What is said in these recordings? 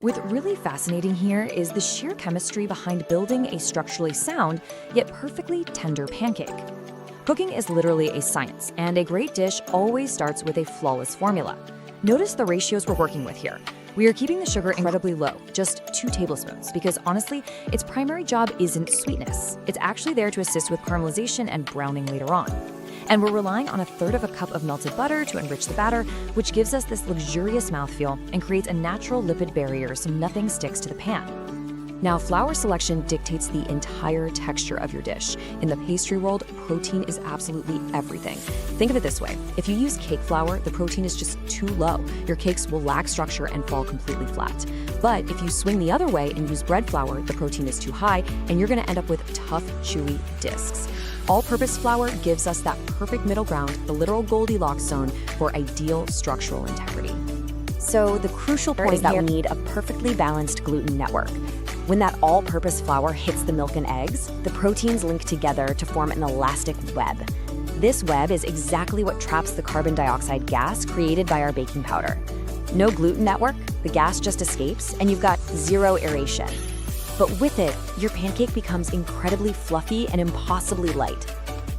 What's really fascinating here is the sheer chemistry behind building a structurally sound yet perfectly tender pancake. Cooking is literally a science, and a great dish always starts with a flawless formula. Notice the ratios we're working with here. We are keeping the sugar incredibly low, just 2 tablespoons, because honestly, its primary job isn't sweetness. It's actually there to assist with caramelization and browning later on. And we're relying on 1/3 cup of melted butter to enrich the batter, which gives us this luxurious mouthfeel and creates a natural lipid barrier so nothing sticks to the pan. Now, flour selection dictates the entire texture of your dish. In the pastry world, protein is absolutely everything. Think of it this way. If you use cake flour, the protein is just too low. Your cakes will lack structure and fall completely flat. But if you swing the other way and use bread flour, the protein is too high, and you're gonna end up with tough, chewy discs. All-purpose flour gives us that perfect middle ground, the literal Goldilocks zone, for ideal structural integrity. So the crucial point is that we need a perfectly balanced gluten network. When that all-purpose flour hits the milk and eggs, the proteins link together to form an elastic web. This web is exactly what traps the carbon dioxide gas created by our baking powder. No gluten network, the gas just escapes, and you've got zero aeration. But with it, your pancake becomes incredibly fluffy and impossibly light.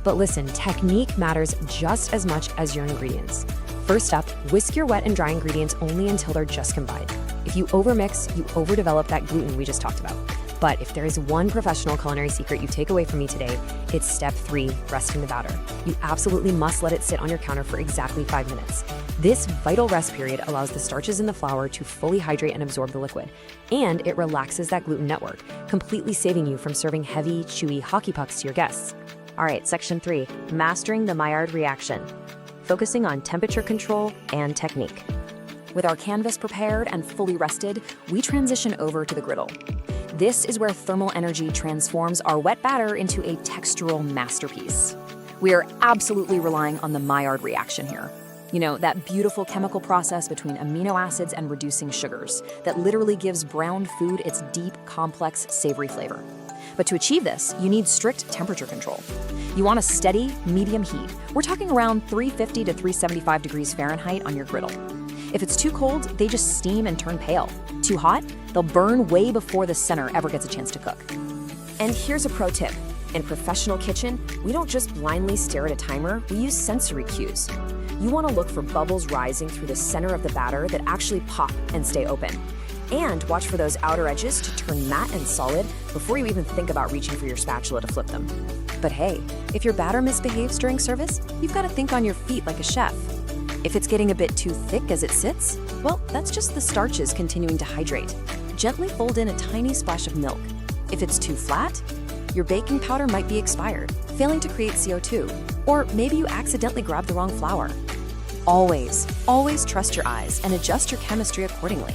But listen, technique matters just as much as your ingredients. First up, whisk your wet and dry ingredients only until they're just combined. If you overmix, you overdevelop that gluten we just talked about. But if there is one professional culinary secret you take away from me today, it's step 3, resting the batter. You absolutely must let it sit on your counter for exactly 5 minutes. This vital rest period allows the starches in the flour to fully hydrate and absorb the liquid, and it relaxes that gluten network, completely saving you from serving heavy, chewy hockey pucks to your guests. All right, section 3, mastering the Maillard reaction, focusing on temperature control and technique. With our canvas prepared and fully rested, we transition over to the griddle. This is where thermal energy transforms our wet batter into a textural masterpiece. We are absolutely relying on the Maillard reaction here. You know, that beautiful chemical process between amino acids and reducing sugars that literally gives browned food its deep, complex, savory flavor. But to achieve this, you need strict temperature control. You want a steady, medium heat. We're talking around 350 to 375 degrees Fahrenheit on your griddle. If it's too cold, they just steam and turn pale. Too hot, they'll burn way before the center ever gets a chance to cook. And here's a pro tip. In professional kitchen, we don't just blindly stare at a timer, we use sensory cues. You want to look for bubbles rising through the center of the batter that actually pop and stay open. And watch for those outer edges to turn matte and solid before you even think about reaching for your spatula to flip them. But hey, if your batter misbehaves during service, you've got to think on your feet like a chef. If it's getting a bit too thick as it sits, well, that's just the starches continuing to hydrate. Gently fold in a tiny splash of milk. If it's too flat, your baking powder might be expired, failing to create CO2, or maybe you accidentally grabbed the wrong flour. Always trust your eyes and adjust your chemistry accordingly.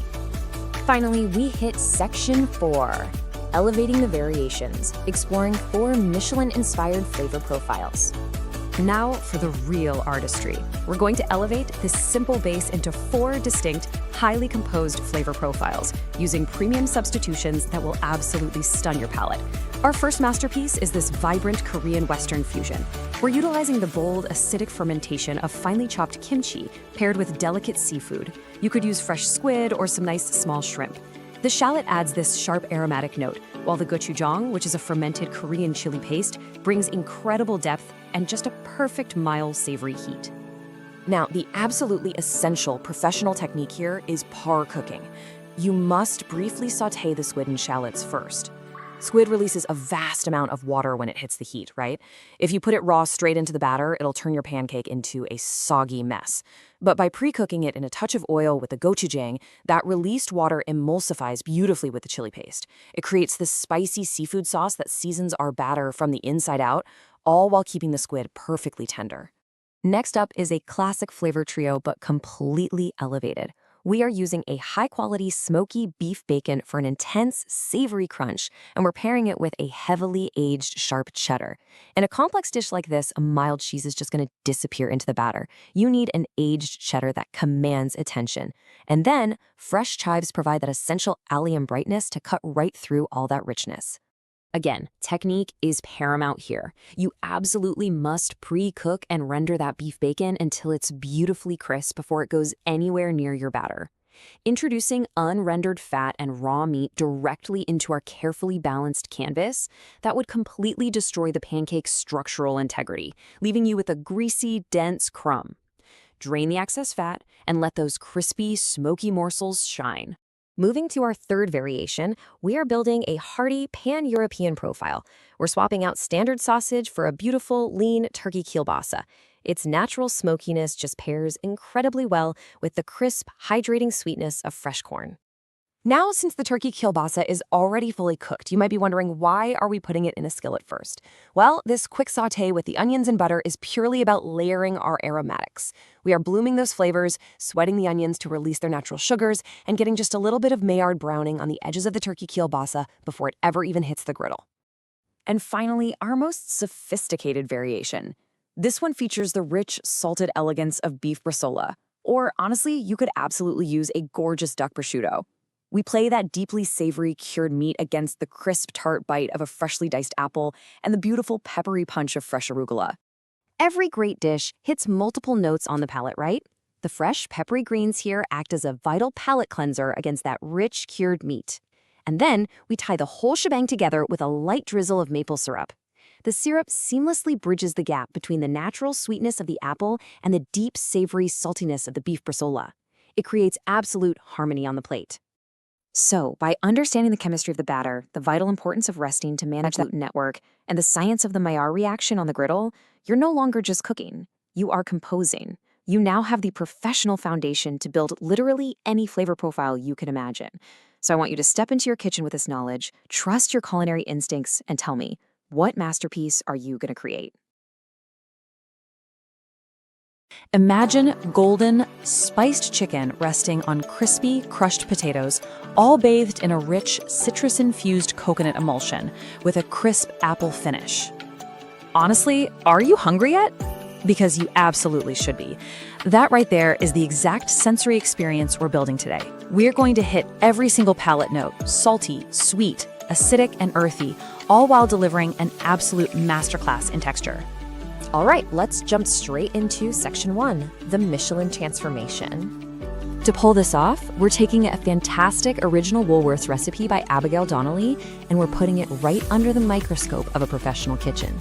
Finally, we hit section 4, elevating the variations, exploring 4 Michelin-inspired flavor profiles. Now for the real artistry. We're going to elevate this simple base into 4 distinct, highly composed flavor profiles, using premium substitutions that will absolutely stun your palate. Our first masterpiece is this vibrant Korean Western fusion. We're utilizing the bold, acidic fermentation of finely chopped kimchi paired with delicate seafood. You could use fresh squid or some nice small shrimp. The shallot adds this sharp aromatic note, while the gochujang, which is a fermented Korean chili paste, brings incredible depth and just a perfect mild savory heat. Now, the absolutely essential professional technique here is par cooking. You must briefly saute the squid and shallots first. Squid releases a vast amount of water when it hits the heat, right? If you put it raw straight into the batter, it'll turn your pancake into a soggy mess. But by pre-cooking it in a touch of oil with the gochujang, that released water emulsifies beautifully with the chili paste. It creates this spicy seafood sauce that seasons our batter from the inside out, all while keeping the squid perfectly tender. Next up is a classic flavor trio, but completely elevated. We are using a high-quality smoky beef bacon for an intense, savory crunch, and we're pairing it with a heavily aged sharp cheddar. In a complex dish like this, a mild cheese is just going to disappear into the batter. You need an aged cheddar that commands attention. And then, fresh chives provide that essential allium brightness to cut right through all that richness. Again, technique is paramount here. You absolutely must pre-cook and render that beef bacon until it's beautifully crisp before it goes anywhere near your batter. Introducing unrendered fat and raw meat directly into our carefully balanced canvas, that would completely destroy the pancake's structural integrity, leaving you with a greasy, dense crumb. Drain the excess fat and let those crispy, smoky morsels shine. Moving to our third variation, we are building a hearty pan-European profile. We're swapping out standard sausage for a beautiful, lean turkey kielbasa. Its natural smokiness just pairs incredibly well with the crisp, hydrating sweetness of fresh corn. Now, since the turkey kielbasa is already fully cooked, you might be wondering, why are we putting it in a skillet first? Well, this quick sauté with the onions and butter is purely about layering our aromatics. We are blooming those flavors, sweating the onions to release their natural sugars, and getting just a little bit of Maillard browning on the edges of the turkey kielbasa before it ever even hits the griddle. And finally, our most sophisticated variation. This one features the rich, salted elegance of beef bresaola. Or honestly, you could absolutely use a gorgeous duck prosciutto. We play that deeply savory cured meat against the crisp, tart bite of a freshly diced apple and the beautiful peppery punch of fresh arugula. Every great dish hits multiple notes on the palate, right? The fresh, peppery greens here act as a vital palate cleanser against that rich, cured meat. And then we tie the whole shebang together with a light drizzle of maple syrup. The syrup seamlessly bridges the gap between the natural sweetness of the apple and the deep, savory saltiness of the beef bresaola. It creates absolute harmony on the plate. So, by understanding the chemistry of the batter, the vital importance of resting to manage the gluten network, and the science of the Maillard reaction on the griddle, you're no longer just cooking. You are composing. You now have the professional foundation to build literally any flavor profile you can imagine. So I want you to step into your kitchen with this knowledge, trust your culinary instincts, and tell me, what masterpiece are you going to create? Imagine golden, spiced chicken resting on crispy, crushed potatoes, all bathed in a rich, citrus-infused coconut emulsion with a crisp apple finish. Honestly, are you hungry yet? Because you absolutely should be. That right there is the exact sensory experience we're building today. We're going to hit every single palate note, salty, sweet, acidic, and earthy, all while delivering an absolute masterclass in texture. All right, let's jump straight into section 1, the Michelin transformation. To pull this off, we're taking a fantastic original Woolworths recipe by Abigail Donnelly, and we're putting it right under the microscope of a professional kitchen.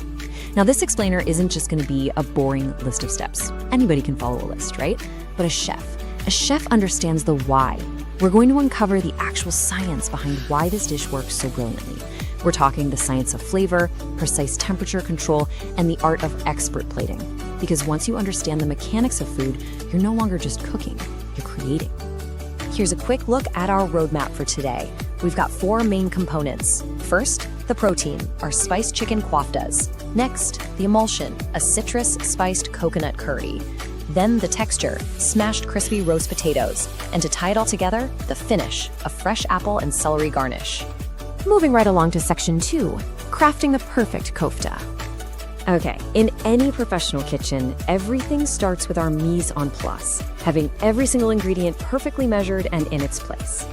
Now, this explainer isn't just going to be a boring list of steps. Anybody can follow a list, right? But a chef understands the why. We're going to uncover the actual science behind why this dish works so brilliantly. We're talking the science of flavor, precise temperature control, and the art of expert plating. Because once you understand the mechanics of food, you're no longer just cooking, you're creating. Here's a quick look at our roadmap for today. We've got 4 main components. First, the protein, our spiced chicken koftas. Next, the emulsion, a citrus-spiced coconut curry. Then the texture, smashed crispy roast potatoes. And to tie it all together, the finish, a fresh apple and celery garnish. Moving right along to section 2, crafting the perfect kofta. Okay, in any professional kitchen, everything starts with our mise en place, having every single ingredient perfectly measured and in its place.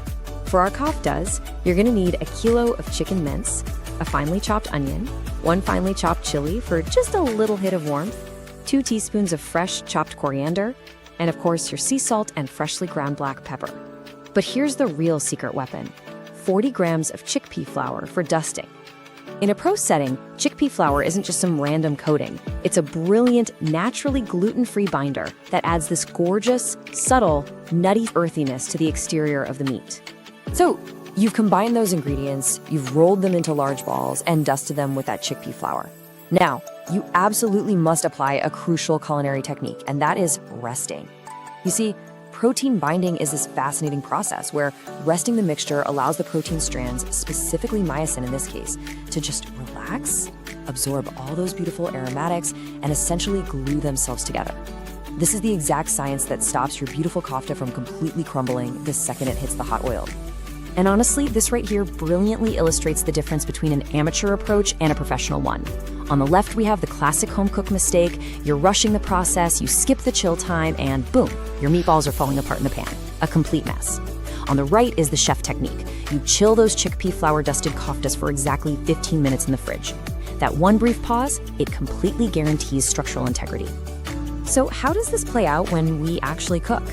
For our koftas, you're gonna need a kilo of chicken mince, a finely chopped onion, 1 finely chopped chili for just a little hit of warmth, 2 teaspoons of fresh chopped coriander, and of course your sea salt and freshly ground black pepper. But here's the real secret weapon. 40 grams of chickpea flour for dusting. In a pro setting, chickpea flour isn't just some random coating. It's a brilliant, naturally gluten-free binder that adds this gorgeous, subtle, nutty earthiness to the exterior of the meat. So, you've combined those ingredients, you've rolled them into large balls, and dusted them with that chickpea flour. Now, you absolutely must apply a crucial culinary technique, and that is resting. You see, protein binding is this fascinating process where resting the mixture allows the protein strands, specifically myosin in this case, to just relax, absorb all those beautiful aromatics, and essentially glue themselves together. This is the exact science that stops your beautiful kofta from completely crumbling the second it hits the hot oil. And honestly, this right here brilliantly illustrates the difference between an amateur approach and a professional one. On the left, we have the classic home cook mistake. You're rushing the process, you skip the chill time, and boom, your meatballs are falling apart in the pan. A complete mess. On the right is the chef technique. You chill those chickpea flour dusted koftas for exactly 15 minutes in the fridge. That one brief pause, it completely guarantees structural integrity. So how does this play out when we actually cook?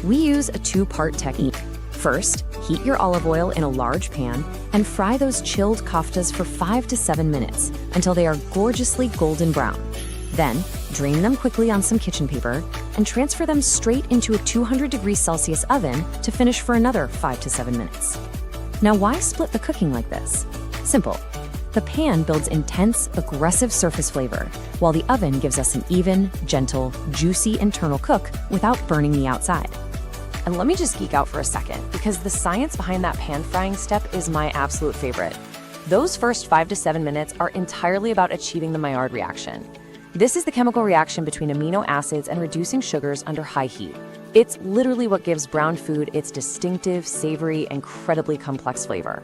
We use a two-part technique. First, heat your olive oil in a large pan and fry those chilled koftas for 5 to 7 minutes until they are gorgeously golden brown. Then, drain them quickly on some kitchen paper and transfer them straight into a 200°C oven to finish for another 5 to 7 minutes. Now, why split the cooking like this? Simple. The pan builds intense, aggressive surface flavor, while the oven gives us an even, gentle, juicy internal cook without burning the outside. And let me just geek out for a second, because the science behind that pan frying step is my absolute favorite. Those first 5 to 7 minutes are entirely about achieving the Maillard reaction. This is the chemical reaction between amino acids and reducing sugars under high heat. It's literally what gives brown food its distinctive, savory, incredibly complex flavor.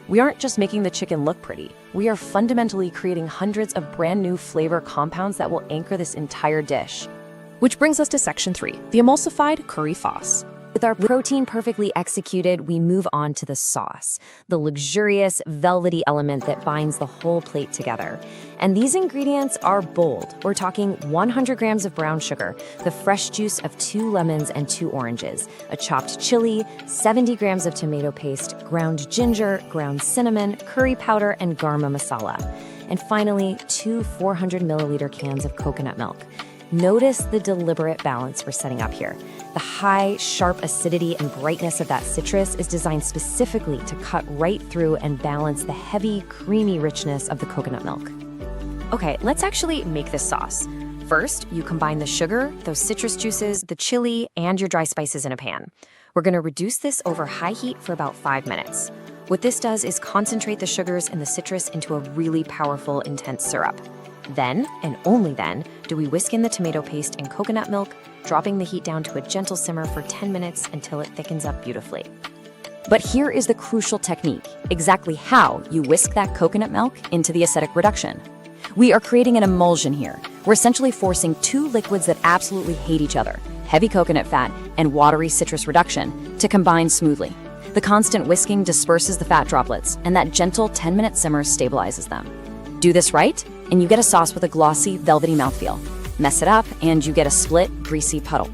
We aren't just making the chicken look pretty. We are fundamentally creating hundreds of brand new flavor compounds that will anchor this entire dish. Which brings us to section 3, the emulsified curry sauce. With our protein perfectly executed, we move on to the sauce, the luxurious, velvety element that binds the whole plate together. And these ingredients are bold. We're talking 100 grams of brown sugar, the fresh juice of 2 lemons and 2 oranges, a chopped chili, 70 grams of tomato paste, ground ginger, ground cinnamon, curry powder, and garam masala. And finally, 2 400-milliliter cans of coconut milk. Notice the deliberate balance we're setting up here. The high, sharp acidity and brightness of that citrus is designed specifically to cut right through and balance the heavy, creamy richness of the coconut milk. Okay, let's actually make this sauce. First, you combine the sugar, those citrus juices, the chili, and your dry spices in a pan. We're going to reduce this over high heat for about 5 minutes. What this does is concentrate the sugars and the citrus into a really powerful, intense syrup. Then, and only then, do we whisk in the tomato paste and coconut milk, dropping the heat down to a gentle simmer for 10 minutes until it thickens up beautifully. But here is the crucial technique, exactly how you whisk that coconut milk into the acidic reduction. We are creating an emulsion here. We're essentially forcing 2 liquids that absolutely hate each other, heavy coconut fat and watery citrus reduction, to combine smoothly. The constant whisking disperses the fat droplets, and that gentle 10-minute simmer stabilizes them. Do this right, and you get a sauce with a glossy, velvety mouthfeel. Mess it up, and you get a split, greasy puddle.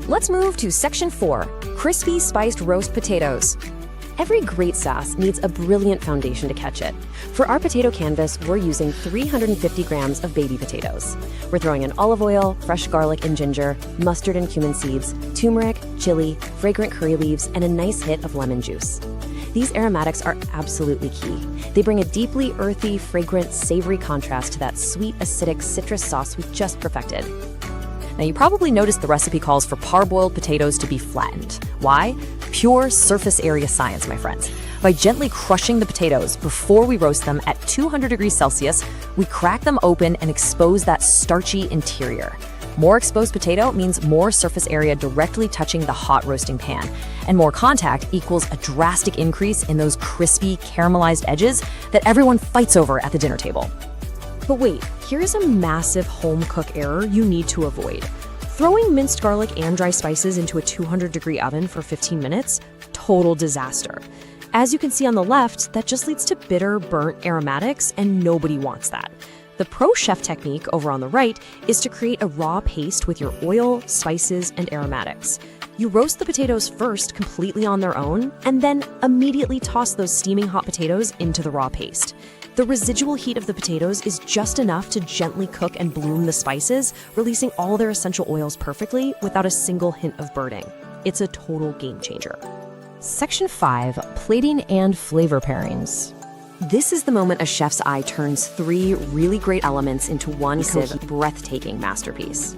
Let's move to section 4, crispy spiced roast potatoes. Every great sauce needs a brilliant foundation to catch it. For our potato canvas, we're using 350 grams of baby potatoes. We're throwing in olive oil, fresh garlic and ginger, mustard and cumin seeds, turmeric, chili, fragrant curry leaves, and a nice hit of lemon juice. These aromatics are absolutely key. They bring a deeply earthy, fragrant, savory contrast to that sweet, acidic citrus sauce we just perfected. Now, you probably noticed the recipe calls for parboiled potatoes to be flattened. Why? Pure surface area science, my friends. By gently crushing the potatoes before we roast them at 200°C, we crack them open and expose that starchy interior. More exposed potato means more surface area directly touching the hot roasting pan, and more contact equals a drastic increase in those crispy, caramelized edges that everyone fights over at the dinner table. But wait, here's a massive home cook error you need to avoid. Throwing minced garlic and dry spices into a 200-degree oven for 15 minutes, total disaster. As you can see on the left, that just leads to bitter, burnt aromatics, and nobody wants that. The pro chef technique over on the right is to create a raw paste with your oil, spices, and aromatics. You roast the potatoes first completely on their own, and then immediately toss those steaming hot potatoes into the raw paste. The residual heat of the potatoes is just enough to gently cook and bloom the spices, releasing all their essential oils perfectly without a single hint of burning. It's a total game changer. Section 5, plating and flavor pairings. This is the moment a chef's eye turns 3 really great elements into one breathtaking masterpiece.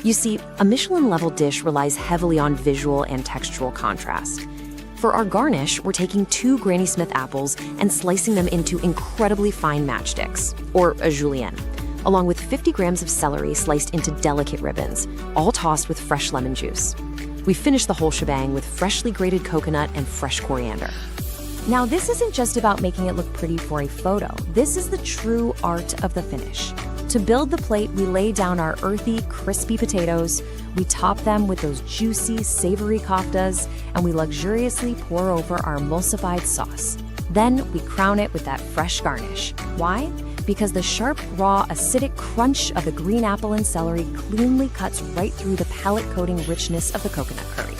You see, a Michelin-level dish relies heavily on visual and textural contrast. For our garnish, we're taking 2 Granny Smith apples and slicing them into incredibly fine matchsticks, or a julienne, along with 50 grams of celery sliced into delicate ribbons, all tossed with fresh lemon juice. We finish the whole shebang with freshly grated coconut and fresh coriander. Now, this isn't just about making it look pretty for a photo. This is the true art of the finish. To build the plate, we lay down our earthy, crispy potatoes, we top them with those juicy, savory koftas, and we luxuriously pour over our emulsified sauce. Then we crown it with that fresh garnish. Why? Because the sharp, raw, acidic crunch of the green apple and celery cleanly cuts right through the palate-coating richness of the coconut curry.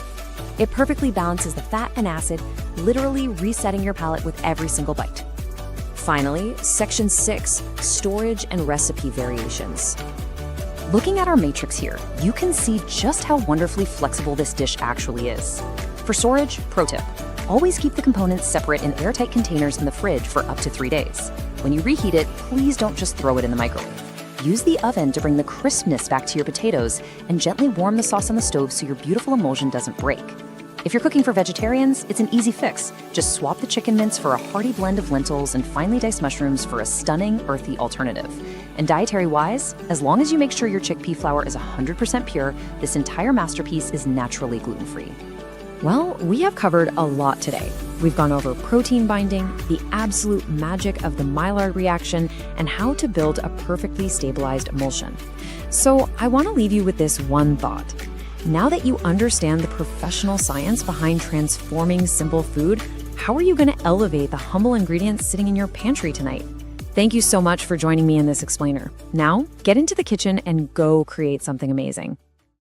It perfectly balances the fat and acid, literally resetting your palate with every single bite. Finally, Section 6, Storage and Recipe Variations. Looking at our matrix here, you can see just how wonderfully flexible this dish actually is. For storage, pro tip, always keep the components separate in airtight containers in the fridge for up to 3 days. When you reheat it, please don't just throw it in the microwave. Use the oven to bring the crispness back to your potatoes and gently warm the sauce on the stove so your beautiful emulsion doesn't break. If you're cooking for vegetarians, it's an easy fix. Just swap the chicken mince for a hearty blend of lentils and finely diced mushrooms for a stunning, earthy alternative. And dietary-wise, as long as you make sure your chickpea flour is 100% pure, this entire masterpiece is naturally gluten-free. Well, we have covered a lot today. We've gone over protein binding, the absolute magic of the Maillard reaction, and how to build a perfectly stabilized emulsion. So I want to leave you with this one thought. Now that you understand the professional science behind transforming simple food, how are you going to elevate the humble ingredients sitting in your pantry tonight? Thank you so much for joining me in this explainer. Now, get into the kitchen and go create something amazing.